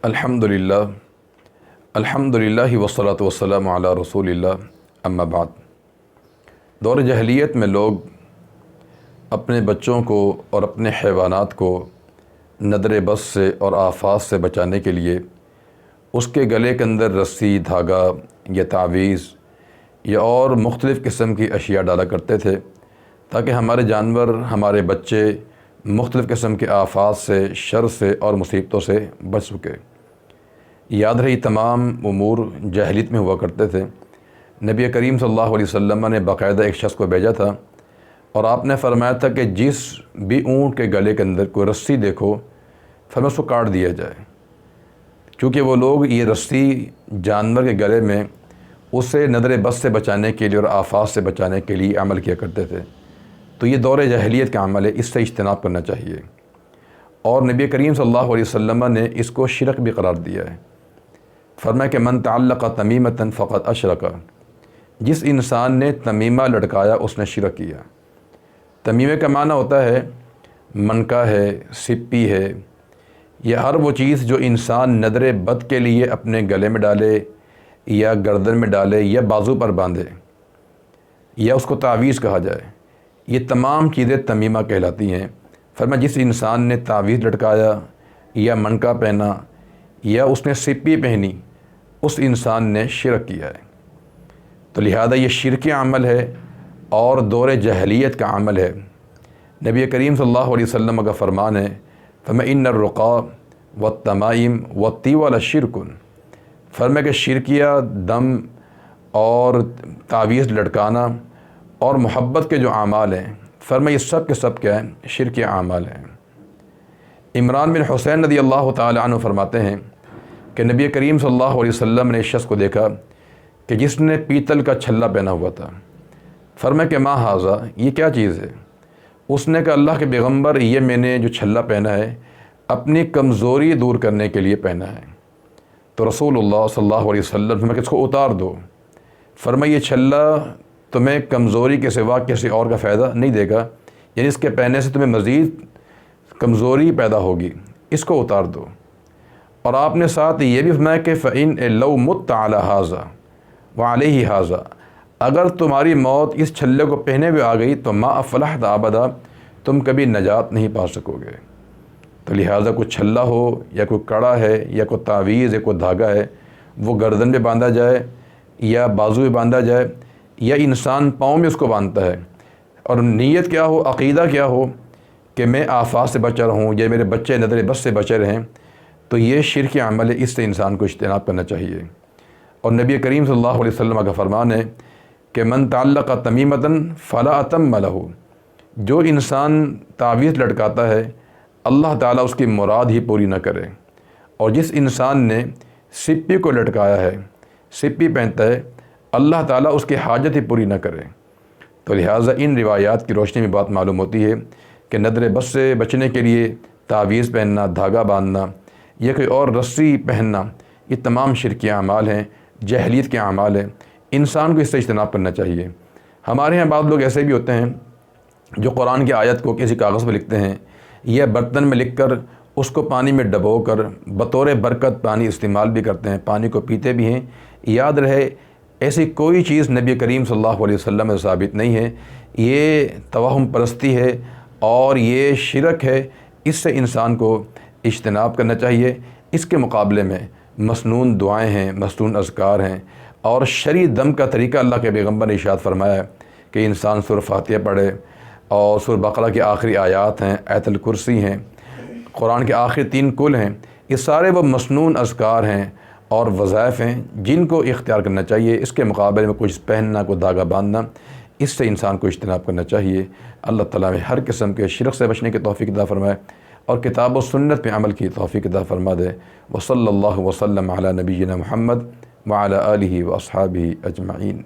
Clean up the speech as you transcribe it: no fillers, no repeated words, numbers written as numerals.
الحمدللہ والصلاۃ والسلام علی رسول اللہ اما بعد۔ دور جاہلیت میں لوگ اپنے بچوں کو اور اپنے حیوانات کو نظر بد سے اور آفات سے بچانے کے لیے اس کے گلے کے اندر رسی، دھاگا یا تعویذ یا اور مختلف قسم کی اشیاء ڈالا کرتے تھے تاکہ ہمارے جانور، ہمارے بچے مختلف قسم کے آفات سے، شر سے اور مصیبتوں سے بچ سکے۔ یاد رہی تمام امور جاہلیت میں ہوا کرتے تھے۔ نبی کریم صلی اللہ علیہ وسلم نے باقاعدہ ایک شخص کو بھیجا تھا اور آپ نے فرمایا تھا کہ جس بھی اونٹ کے گلے کے اندر کوئی رسی دیکھو فرمایا اس کو کاٹ دیا جائے، کیونکہ وہ لوگ یہ رسی جانور کے گلے میں اسے نظر بد سے بچانے کے لیے اور آفات سے بچانے کے لیے عمل کیا کرتے تھے۔ تو یہ دور جاہلیت کا عمل ہے، اس سے اجتناب کرنا چاہیے۔ اور نبی کریم صلی اللہ علیہ وسلم نے اس کو شرک بھی قرار دیا ہے۔ فرمایا کہ من تعلق تمیمۃ فقد اشرک، جس انسان نے تمیمہ لٹکایا اس نے شرک کیا۔ تمیمے کا معنی ہوتا ہے منکا ہے، سپی ہے، یا ہر وہ چیز جو انسان نظر بد کے لیے اپنے گلے میں ڈالے یا گردن میں ڈالے یا بازو پر باندھے یا اس کو تعویذ کہا جائے، یہ تمام چیزیں تمیمہ کہلاتی ہیں۔ فرمایا جس انسان نے تعویذ لٹکایا یا منکا پہنا یا اس نے سپی پہنی، اس انسان نے شرک کیا ہے۔ تو لہذا یہ شرکی عمل ہے اور دور جاہلیت کا عمل ہے۔ نبی کریم صلی اللہ علیہ وسلم کا فرمان ہے، فرمایا ان الرقا والتمائم والطیول شرک، فرمایا کہ شرکیہ دم اور تعویذ لٹکانا اور محبت کے جو اعمال ہیں، فرمایا یہ سب کے سب کیا ہیں؟ شرکی اعمال ہیں۔ عمران بن حسین رضی اللہ تعالی عنہ فرماتے ہیں کہ نبی کریم صلی اللہ علیہ وسلم نے اس شخص کو دیکھا کہ جس نے پیتل کا چھلا پہنا ہوا تھا۔ فرمایا کہ ما ھذا، یہ کیا چیز ہے؟ اس نے کہا اللہ کے پیغمبر، یہ میں نے جو چھلا پہنا ہے اپنی کمزوری دور کرنے کے لیے پہنا ہے۔ تو رسول اللہ صلی اللہ علیہ وسلم فرمایا کہ اس کو اتار دو۔ فرمایا یہ چھلا تمہیں کمزوری کے سوا کسی اور کا فائدہ نہیں دے گا، یعنی اس کے پہننے سے تمہیں مزید کمزوری پیدا ہوگی، اس کو اتار دو۔ اور آپ نے ساتھ یہ بھی فرمایا کہ فَإِنْ لَوْ مُتَّ عَلَى هَذَا وَعَلَيْهِ هَذَا، اگر تمہاری موت اس چھلے کو پہنے ہوئے آ گئی تو ما افلحت ابدا، تم کبھی نجات نہیں پا سکو گے۔ تو لہٰذا کوئی چھلا ہو یا کوئی کڑا ہے یا کوئی تعویذ یا کوئی دھاگا ہے، وہ گردن میں باندھا جائے یا بازو میں باندھا جائے یا انسان پاؤں میں اس کو باندھتا ہے، اور نیت کیا ہو، عقیدہ کیا ہو کہ میں آفات سے بچا رہوں یا میرے بچے نظر بد سے بچے رہیں، تو یہ شرکی عمل ہے، اس سے انسان کو اجتناب کرنا چاہیے۔ اور نبی کریم صلی اللہ علیہ وسلم کا فرمان ہے کہ من تعلق تمیمۃ فلا اتم لہ، جو انسان تعویذ لٹکاتا ہے اللہ تعالیٰ اس کی مراد ہی پوری نہ کرے، اور جس انسان نے سپی کو لٹکایا ہے، سپی پہنتا ہے، اللہ تعالیٰ اس کی حاجت ہی پوری نہ کرے۔ تو لہٰذا ان روایات کی روشنی میں بات معلوم ہوتی ہے کہ نظر بد سے بچنے کے لیے تعویذ پہننا، دھاگا باندھنا یا کوئی اور رسی پہننا، یہ تمام شرکی اعمال ہیں، جاہلیت کے اعمال ہیں، انسان کو اس سے اجتناب کرنا چاہیے۔ ہمارے یہاں بعض لوگ ایسے بھی ہوتے ہیں جو قرآن کی آیت کو کسی کاغذ پہ لکھتے ہیں یا برتن میں لکھ کر اس کو پانی میں ڈبو کر بطور برکت پانی استعمال بھی کرتے ہیں، پانی کو پیتے بھی ہیں۔ یاد رہے ایسی کوئی چیز نبی کریم صلی اللہ علیہ وسلم سے ثابت نہیں ہے، یہ توہم پرستی ہے اور یہ شرک ہے، اس سے انسان کو اجتناب کرنا چاہیے۔ اس کے مقابلے میں مسنون دعائیں ہیں، مسنون اذکار ہیں، اور شرعی دم کا طریقہ اللہ کے پیغمبر نے ارشاد فرمایا ہے کہ انسان سورہ فاتحہ پڑھے، اور سورہ بقرہ کی آخری آیات ہیں، آیت الکرسی ہیں، قرآن کے آخری 3 کل ہیں، یہ سارے وہ مسنون اذکار ہیں اور وظائف ہیں جن کو اختیار کرنا چاہیے۔ اس کے مقابلے میں کچھ پہننا، کوئی دھاگا باندھنا، اس سے انسان کو اجتناب کرنا چاہیے۔ اللہ تعالیٰ میں ہر قسم کے شرک سے بچنے کی توفیق عطا فرمائے اور کتاب و سنت پہ عمل کی توفیق عطا فرما دے۔ وصلی اللہ وسلم علی نبینا محمد وعلی آلہ واصحابہ اجمعین۔